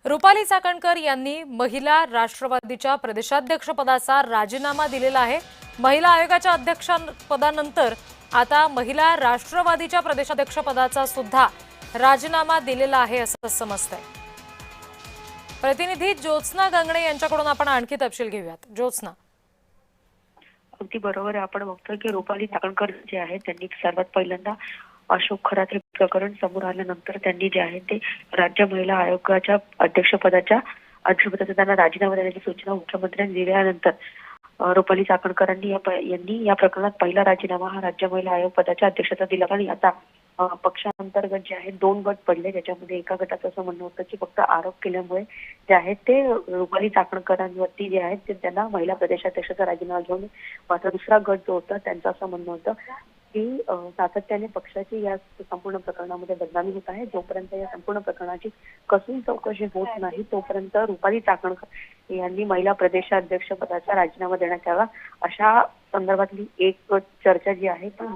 रुपाली चाकणकर यांनी महिला राष्ट्रवादीच्या प्रदेशाध्यक्षपदाचा राजीनामा दिलेला आहे। महिला आयोगाच्या अध्यक्षपदानंतर आता महिला राष्ट्रवादीच्या प्रदेशाध्यक्षपदाचा सुद्धा राजीनामा दिलेला आहे असं समजतंय। प्रतिनिधी ज्योत्स्ना गंगणे यांच्याकडून आपण आणखी तपशील घेऊयात। ज्योत्स्ना, अगदी बरोबर आहे। आपण बघतोय की रुपाली चाकणकर जे आहेत त्यांनी सर्वात पहिल्यांदा अशोक खरात्रे प्रकरण समोर आल्यानंतर त्यांनी जे आहे ते राज्य महिला आयोगाच्या अध्यक्षपदाचा त्यांना राजीनामा देण्याची सूचना मुख्यमंत्र्यांनी दिल्यानंतर रुपाली चाकणकरांनी या प्रकरणात पहिला राजीनामा हा राज्य महिला आयोग पदाच्या अध्यक्षाचा दिला। आणि आता पक्षांतर्गत जे आहे 2 गट पडले, ज्याच्यामध्ये एका गटाचं असं म्हणणं होतं की फक्त आरोप केल्यामुळे जे आहेत ते रुपाली चाकणकरांवरती जे आहेत ते त्यांना महिला प्रदेशाध्यक्षाचा राजीनामा घेऊन, मात्र दुसरा गट जो होता त्यांचं असं म्हणणं होतं की सातत्याने पक्षाची या संपूर्ण प्रकरणामध्ये बदनामी होत आहे। जोपर्यंत या संपूर्ण प्रकरणाची कसून चौकशी होत नाही तोपर्यंत रुपाली चाकणकर यांनी महिला प्रदेशाध्यक्ष पदाचा राजीनामा देण्यात यावा, अशा संदर्भातली एक चर्चा जी आहे पण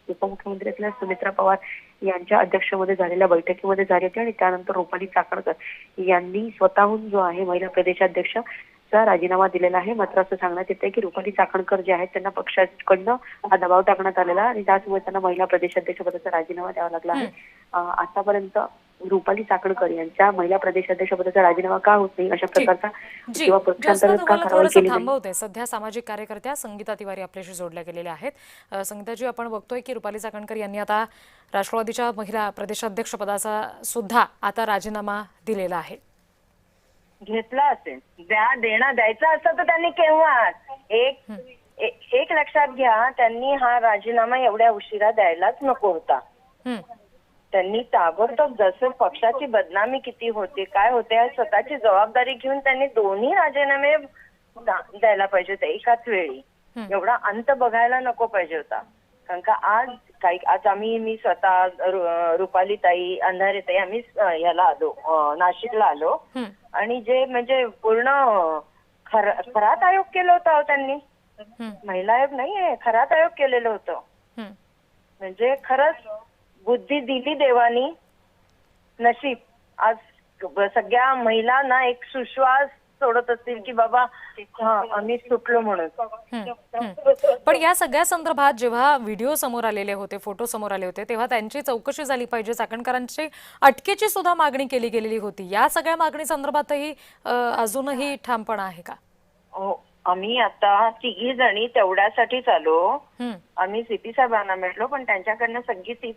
उपमुख्यमंत्री असलेल्या सुनेत्रा पवार यांच्या अध्यक्षतेमध्ये झालेल्या बैठकीमध्ये झाली होती। आणि त्यानंतर रुपाली चाकणकर यांनी स्वतःहून जो आहे महिला प्रदेशाध्यक्ष राजीनामा दिलेला आहे। मात्र असं सांगण्यात येते की रुपाली चाकणकर जे आहेत त्यांना पक्षाकडनं हा दबाव टाकण्यात आलेला आणि त्याचमुळे त्यांना महिला प्रदेशाध्यक्ष पदाचा राजीनामा द्यावा लागला आहे। आतापर्यंत रुपाली चाकणकर यांच्या महिला प्रदेशाध्यक्ष पदाचा राजीनामा का होत नाही, अशा प्रकारचा किंवा पक्षांतर्गत का कारवाई केली नाही। सध्या सामाजिक कार्यकर्त्या संगीता तिवारी आपल्याशी जोडल्या गेलेल्या आहेत। संगीताजी, आपण बघतोय की रुपाली चाकणकर यांनी आता राष्ट्रवादीच्या महिला प्रदेशाध्यक्ष पदाचा सुद्धा आता राजीनामा दिलेला आहे। घेतला असेल, द्यायचा असतं तर त्यांनी केव्हा एक लक्षात घ्या, त्यांनी हा राजीनामा एवढ्या उशिरा द्यायलाच नको होता। त्यांनी ताबडतोब, जसं पक्षाची बदनामी किती होते काय होते स्वतःची जबाबदारी घेऊन त्यांनी दोन्ही राजीनामे द्यायला पाहिजे होते एकाच वेळी। एवढा अंत बघायला नको पाहिजे होता। कारण का आज मी स्वतः रुपाली ताई, अंधारे ताई आम्ही याला आलो, नाशिकला आलो आणि जे म्हणजे पूर्ण खरात आयोग केलं होतं त्यांनी, महिला आयोग नाहीये, खरात आयोग केलेलं होतं। म्हणजे खरंच बुद्धी दिली देवानी, नशीब आज सगळ्या महिलांना एक सुश्वास सोडत असतील की बाबा आम्ही सुटलो म्हणून। पण या सगळ्या संदर्भात जेव्हा व्हिडिओ समोर आलेले होते, फोटो समोर आले होते, तेव्हा त्यांची चौकशी झाली पाहिजे, चाकणकरांची अटकेची सुद्धा मागणी केली गेलेली होती। या सगळ्या मागणी संदर्भातही अजूनही ठामपणा आहे का? आम्ही आता 3 जणी तेवढ्यासाठीच आलो। आम्ही सीपी साहेबांना भेटलो, पण त्यांच्याकडनं सगळी ती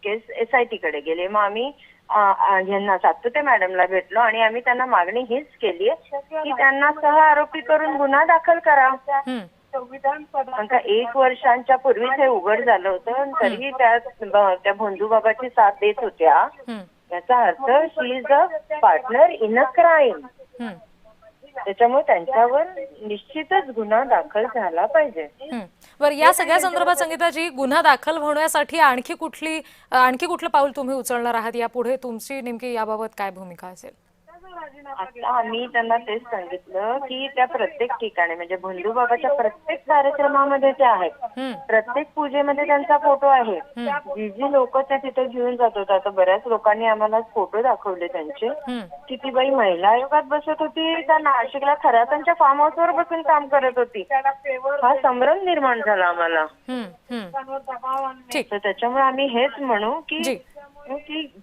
केस SIT कडे गेले। मग आम्ही यांना सातपुते मॅडमला भेटलो आणि आम्ही त्यांना मागणी हीच केली की त्यांना सह आरोपी करून गुन्हा दाखल करा। कारण का 1 वर्षांच्या पूर्वीच हे उघड झालं होतं, तरीही त्या भोंदूबाबाची साथ देत होत्या। याचा अर्थ she is a partner in a crime. त्याच्यामुळे त्यांच्यावर निश्चितच गुन्हा दाखल झाला पाहिजे। बरं, या सगळ्या संदर्भात संगीताजी, गुन्हा दाखल होण्यासाठी आणखी कुठलं पाऊल तुम्ही उचलणार आहात? यापुढे तुमची नेमकी याबाबत काय भूमिका असेल? आता आम्ही त्यांना तेच सांगितलं की त्या प्रत्येक ठिकाणी म्हणजे भोंदूबाबाच्या प्रत्येक कार्यक्रमामध्ये ते आहेत, प्रत्येक पूजेमध्ये त्यांचा फोटो आहे। जी लोक त्या तिथे घेऊन जात होता, तर बऱ्याच लोकांनी आम्हाला फोटो दाखवले त्यांचे की ती बाई महिला आयोगात बसत होती, त्या नाशिकला खरातांच्या फार्म हाऊसवर बसून काम करत होती। हा संभ्रम निर्माण झाला आम्हाला। तर त्याच्यामुळे आम्ही हेच म्हणू की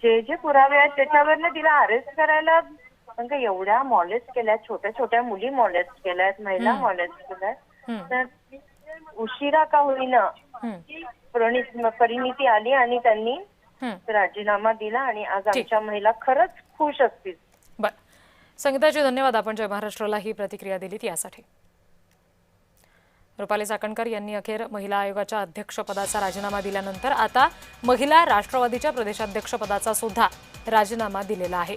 जे पुरावे आहेत त्याच्यावरनं तिला अरेस्ट करायला, कारण का एवढ्या मॉलेस्ट केल्यात, छोट्या छोट्या मुली मॉलेस्ट केल्यात, महिला मॉलेस्ट केल्यात, तर उशिरा का होईना परिणिती आली आणि त्यांनी राजीनामा दिला आणि आज आमच्या महिला खरंच खुश असतील। बरं, संगीताजी धन्यवाद, आपण जय महाराष्ट्राला ही प्रतिक्रिया दिलीत यासाठी। रुपाली चाकणकर यांनी अखेर महिला आयोगाच्या अध्यक्षपदाचा राजीनामा दिल्यानंतर आता महिला राष्ट्रवादीच्या प्रदेशाध्यक्षपदाचा सुद्धा राजीनामा दिलेला आहे।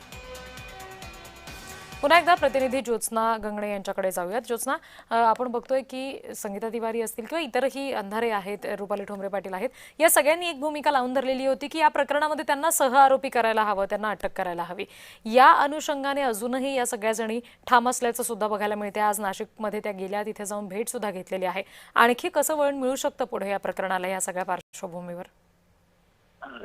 पुन्हा एकदा प्रतिनिधी ज्योत्स्ना गंगणे यांच्याकडे जाऊयात। ज्योत्स्ना, आपण बघतोय की संगीता तिवारी असतील किंवा इतरही अंधारे आहेत, रुपाली ठोंबरे पाटील आहेत, या सगळ्यांनी एक भूमिका लावून धरलेली होती की या प्रकरणामध्ये त्यांना सह आरोपी करायला हवं, त्यांना अटक करायला हवी। या अनुषंगाने अजूनही या सगळ्या जणी ठाम असल्याचं सुद्धा बघायला मिळते। आज नाशिकमध्ये त्या गेल्या, तिथे जाऊन भेट सुद्धा घेतलेली आहे। आणखी कसं वळण मिळू शकतं पुढे या प्रकरणाला, या सगळ्या पार्श्वभूमीवर?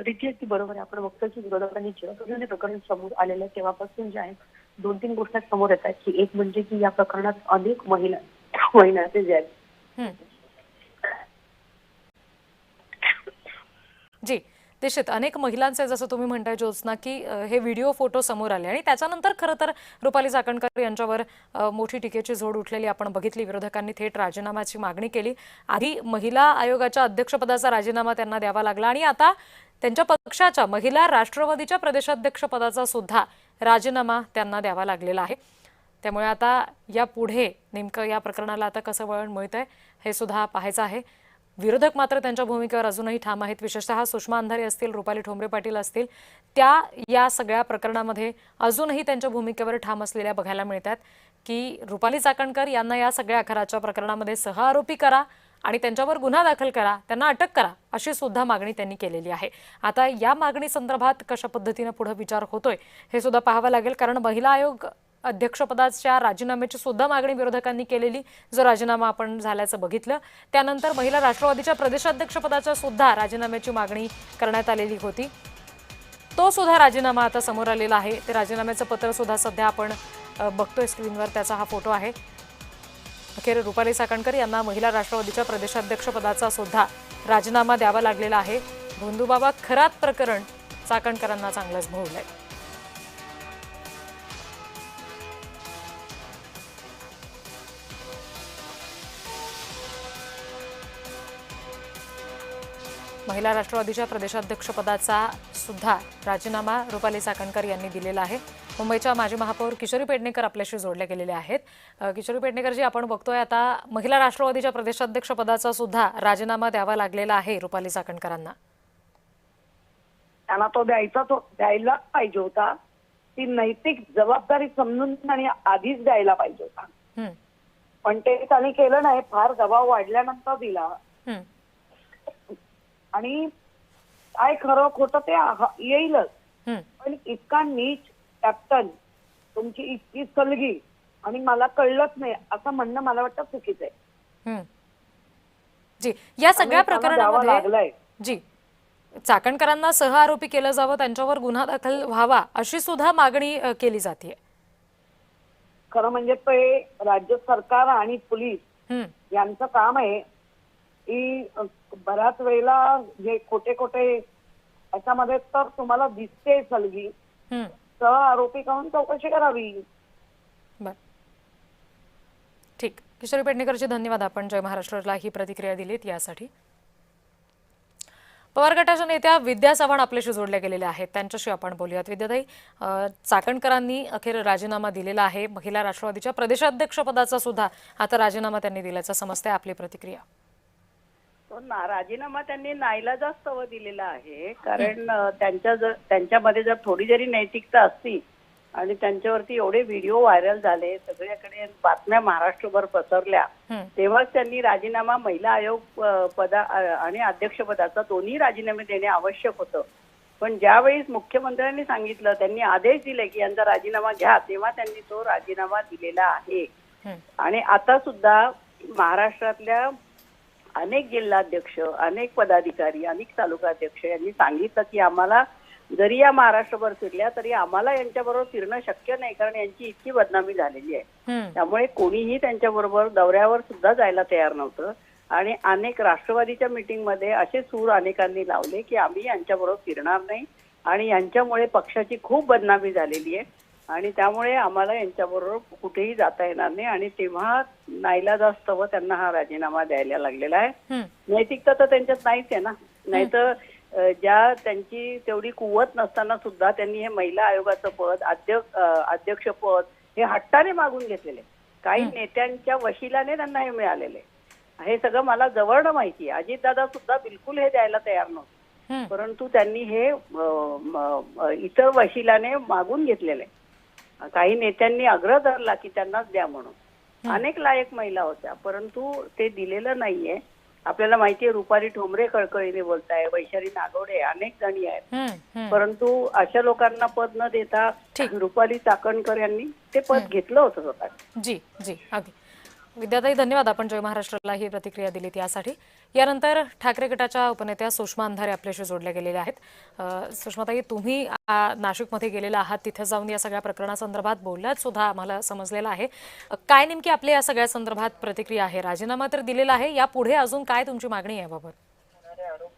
रिती अगदी बरोबर आहे. आपण बघतो की विरोधकांनी जेव्हापासून हे प्रकरण समोर आलेलं आहे तेव्हापासून जे आहे 2-3 गोष्टी समोर येत आहेत की एक म्हणजे की या प्रकरणात अनेक महिलांचे जे आहेत हं. जी, निश्चित अनेक महिलांचे जसं तुम्ही म्हणताय ज्योत्स्ना की हे व्हिडिओ फोटो समोर आले आणि त्याच्यानंतर खरं तर रुपाली चाकणकर यांच्यावर मोठी टीकेची झोड उठलेली आपण बघितली. विरोधकांनी थेट राजीनाम्याची मागणी केली. आधी महिला आयोगाच्या अध्यक्षपदाचा राजीनामा त्यांना द्यावा लागला आणि आता त्यांच्या पक्षाच्या महिला राष्ट्रवादीच्या प्रदेशाध्यक्षपदाचा सुद्धा राजीनामा त्यांना द्यावा लागलेला आहे. त्यामुळे आता यापुढे नेमकं या प्रकरणाला आता कसं वळण मिळतंय हे सुद्धा पाहायचं आहे. विरोधक मात्र त्यांच्या भूमिकेवर अजूनही ठाम आहेत. विशेषतः सुषमा अंधारे असतील, रुपाली ठोंबरे पाटील असतील, त्या या सगळ्या प्रकरणामध्ये अजूनही त्यांच्या भूमिकेवर ठाम असलेल्या बघायला मिळतात की रुपाली चाकणकर यांना या सगळ्या अखराच्या प्रकरणामध्ये सहआरोपी करा आणि त्यांच्यावर गुन्हा दाखल करा, त्यांना अटक करा अशी सुद्धा मागणी त्यांनी केलेली आहे. आता या मागणी संदर्भात कशा पद्धतीने पुढे विचार होतोय हे सुद्धा पाहावं लागेल, कारण महिला आयोग अध्यक्षपदाच्या राजीनाम्याची सुद्धा मागणी विरोधकांनी केलेली, जो राजीनामा आपण झाल्याचं बघितलं. त्यानंतर महिला राष्ट्रवादीच्या प्रदेशाध्यक्षपदाच्या सुद्धा राजीनाम्याची मागणी करण्यात आलेली होती. तो सुद्धा राजीनामा आता समोर आलेला आहे. ते राजीनाम्याचं पत्र सुद्धा सध्या आपण बघतोय स्क्रीनवर, त्याचा हा फोटो आहे. अखेर रुपाली चाकणकर यांना महिला राष्ट्रवादीच्या प्रदेशाध्यक्षपदाचा सुद्धा राजीनामा द्यावा लागलेला आहे. भोंदूबाबा खरात प्रकरण चाकणकरांना चांगलंच भोवलंय. महिला राष्ट्रवादीच्या प्रदेशाध्यक्षपदाचा सुद्धा राजीनामा रुपाली चाकणकर यांनी दिलेला आहे. मुंबईच्या माजी महापौर किशोरी पेडणेकर आपल्याशी जोडले गेलेले आहेत. किशोरी पेडणेकरजी, आपण बघतोय आता महिला राष्ट्रवादीच्या प्रदेशाध्यक्षपदाचा सुद्धा राजीनामा द्यावा लागलेला आहे रुपाली चाकणकरांना. त्यांना तो द्यायलाच पाहिजे होता. ती नैतिक जबाबदारी समजून आणि आधीच द्यायला पाहिजे होता, पण ते त्यांनी केलं नाही. फार दबाव वाढल्यानंतर दिला आणि काय खरं खोटं ते येईलच. पण इतका नीच कॅप्टन, तुमची इतकी सलगी आणि मला कळलंच नाही असं म्हणणं मला वाटतं चुकीचं आहे. जी, या सगळ्या प्रकरणामध्ये जी चाकणकरांना सहआरोपी केलं जावं, त्यांच्यावर गुन्हा दाखल व्हावा अशी सुद्धा मागणी केली जाते. खरं म्हणजे ते राज्य सरकार आणि पोलीस यांचं काम आहे की बऱ्याच वेळेला जे खोटे खोटे याच्यामध्ये तर तुम्हाला दिसते सलगी, सह आरोपी करून चौकशी करावी. ठीक, किशोरी पेडणेकरचे धन्यवाद. आपण जय महाराष्ट्रला ही प्रतिक्रिया दिलीत यासाठी. पवार गटाच्या नेत्या विद्या चव्हाण आपल्याशी जोडल्या गेलेल्या आहेत, त्यांच्याशी आपण बोलूयात. विद्याताई, चाकणकरांनी अखेर राजीनामा दिलेला आहे. महिला राष्ट्रवादीच्या प्रदेशाध्यक्षपदाचा सुद्धा आता राजीनामा त्यांनी दिल्याचं समजतंय. आपली प्रतिक्रिया? राजीनामा त्यांनी नाईलाजास्तव दिलेला आहे, कारण त्यांच्यामध्ये जर थोडी जरी नैतिकता असती आणि त्यांच्यावरती एवढे व्हिडिओ व्हायरल झाले, सगळ्याकडे बातम्या महाराष्ट्रभर पसरल्या, तेव्हाच त्यांनी राजीनामा महिला आयोग पदा आणि अध्यक्षपदाचा दोन्ही राजीनामे देणे आवश्यक होतं. पण ज्यावेळी मुख्यमंत्र्यांनी सांगितलं, त्यांनी आदेश दिले की यांचा राजीनामा घ्या, तेव्हा त्यांनी तो राजीनामा दिलेला आहे. आणि आता सुद्धा महाराष्ट्रातल्या अनेक जिल्हाध्यक्ष, अनेक पदाधिकारी, अनेक तालुकाध्यक्ष यांनी सांगितलं की आम्हाला जरी या महाराष्ट्रभर फिरल्या तरी आम्हाला यांच्याबरोबर फिरणं शक्य नाही, कारण यांची इतकी बदनामी झालेली आहे. त्यामुळे कोणीही त्यांच्याबरोबर दौऱ्यावर सुद्धा जायला तयार नव्हतं. आणि अनेक राष्ट्रवादीच्या मीटिंगमध्ये असे सूर अनेकांनी लावले की आम्ही यांच्याबरोबर फिरणार नाही आणि यांच्यामुळे पक्षाची खूप बदनामी झालेली आहे आणि त्यामुळे आम्हाला यांच्याबरोबर कुठेही जाता येणार नाही. आणि तेव्हा नाईलाजास्तव त्यांना हा राजीनामा द्यायला लागलेला आहे. नैतिकता तर त्यांच्यात नाहीच आहे ना, नाहीतर ज्या त्यांची तेवढी कुवत नसताना सुद्धा त्यांनी हे महिला आयोगाचं पद, अध्यक्षपद हे हट्टाने मागून घेतलेले. काही नेत्यांच्या वशिलाने त्यांना हे मिळालेले. हे सगळं मला जवळनं माहिती आहे. अजितदादा सुद्धा बिलकुल हे द्यायला तयार नव्हते, परंतु त्यांनी हे इतर वशिलाने मागून घेतलेले. काही नेत्यांनी आग्रह धरला की त्यांनाच द्या म्हणून. अनेक लायक महिला होत्या, परंतु ते दिलेलं नाहीये. आपल्याला माहितीये रुपाली ठोंबरे कळकळीने बोलताय, वैशाली नागवडे, अनेक जणी आहेत, परंतु अशा लोकांना पद न देता रुपाली चाकणकर यांनी ते पद घेतलं होतं स्वतः. जी जी, अगदी विद्याताई, धन्यवाद. आपण जय महाराष्ट्राला ही प्रतिक्रिया दिली यासाठी. यानंतर ठाकरे गटाच्या उपनेत्या सुषमा अंधारे आपल्याशी जोडल्या गेलेल्या आहेत. सुषमाताई, तुम्ही नाशिकमध्ये गेलेला आहात, तिथे जाऊन या सगळ्या प्रकरणासंदर्भात बोललात सुद्धा, आम्हाला समजलेलं आहे. काय नेमकी आपली या सगळ्या संदर्भात प्रतिक्रिया आहे? राजीनामा तर दिलेला आहे, यापुढे अजून काय तुमची मागणी आहे याबाबत?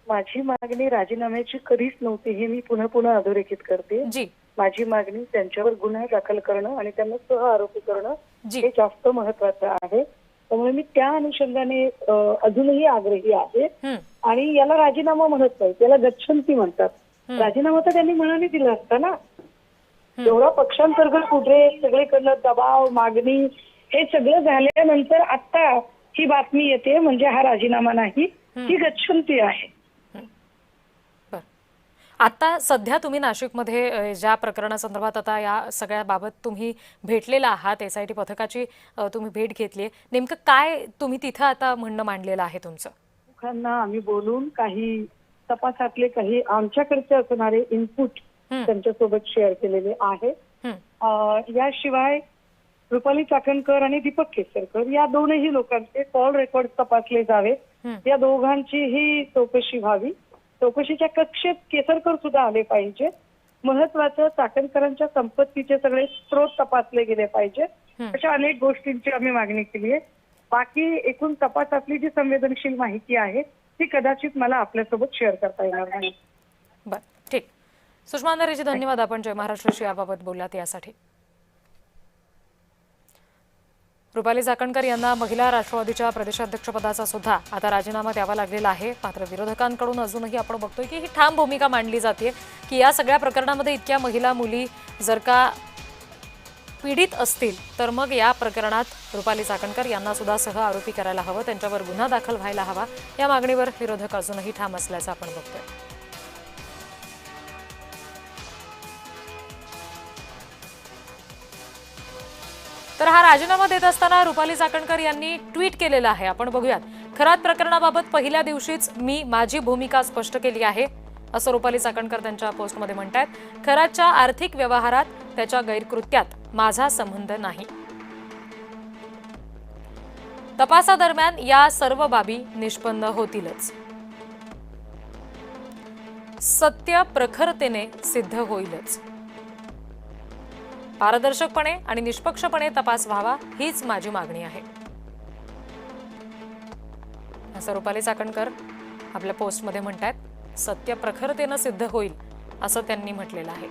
माझी मागणी राजीनाम्याची कधीच नव्हती, हे मी पुन्हा पुन्हा अधोरेखित करते. जी माझी मागणी त्यांच्यावर गुन्हा दाखल करणं आणि त्यांना सह आरोपी करणं जी हे जास्त महत्वाचं आहे. त्यामुळे मी त्या अनुषंगाने अजूनही आग्रही आहे. आणि याला राजीनामा म्हणत नाही, त्याला गच्छंती म्हणतात. राजीनामा तर त्यांनी मनाने दिला असता ना. एवढा पक्षांतर्गत कुठे सगळीकडनं दबाव मागणी हे सगळं झाल्यानंतर आता ही बातमी येते, म्हणजे हा राजीनामा नाही, ही गच्छंती आहे. आता सध्या तुम्ही नाशिकमध्ये ज्या प्रकरणासंदर्भात आता या सगळ्या बाबत तुम्ही भेटलेला आहात, SIT पथकाची तुम्ही भेट घेतली, नेमकं काय तुम्ही तिथं आता म्हणणं मांडलेलं आहे तुमचं? लोकांना आम्ही बोलून काही तपासातले काही आमच्याकडचे असणारे इनपुट त्यांच्यासोबत शेअर केलेले आहे. याशिवाय रुपाली चाकणकर आणि दीपक केसरकर या दोनही लोकांचे कॉल रेकॉर्ड तपासले जावेत. या दोघांचीही चौकशी व्हावी. चौकशीच्या कक्षेत केसरकर सुद्धा आले पाहिजे. महत्वाचं, चाकणकरांच्या संपत्तीचे सगळे स्रोत तपासले गेले पाहिजे. अशा अनेक गोष्टींची आम्ही मागणी केली आहे. बाकी एकूण तपासातली जी संवेदनशील माहिती आहे ती कदाचित मला आपल्यासोबत शेअर करता येणार नाही. बरं, ठीक. सुषमा अंधारेजी, धन्यवाद. आपण जय महाराष्ट्राशी याबाबत बोललात यासाठी. रुपाली चाकणकर यांना महिला राष्ट्रवादीच्या प्रदेशाध्यक्षपदाचा सुद्धा आता राजीनामा द्यावा लागलेला आहे. मात्र विरोधकांकडून अजूनही आपण बघतोय की ही ठाम भूमिका मांडली जाते की या सगळ्या प्रकरणामध्ये इतक्या महिला मुली जर का पीडित असतील तर मग या प्रकरणात रुपाली चाकणकर यांना सुद्धा सह आरोपी करायला हवं, त्यांच्यावर गुन्हा दाखल व्हायला हवा. या मागणीवर विरोधक अजूनही ठाम असल्याचं आपण बघतोय. तर हा राजीनामा देत असताना रुपाली चाकणकर यांनी ट्विट केलेलं आहे, आपण बघूयात. खरात प्रकरणाबाबत पहिल्या दिवशीच मी माझी भूमिका स्पष्ट केली आहे, असं रुपाली चाकणकर त्यांच्या पोस्टमध्ये म्हणतात. खरातच्या आर्थिक व्यवहारात त्याच्या गैरकृत्यात माझा संबंध नाही. तपासादरम्यान या सर्व बाबी निष्पन्न होतीलच. सत्य प्रखरतेने सिद्ध होईलच. पारदर्शकपणे आणि निष्पक्षपणे तपास व्हावा हीच माझी मागणी आहे, असं रुपाली चाकणकर आपल्या पोस्टमध्ये म्हणतात. सत्य प्रखरतेने सिद्ध होईल असं त्यांनी म्हटलेलं आहे.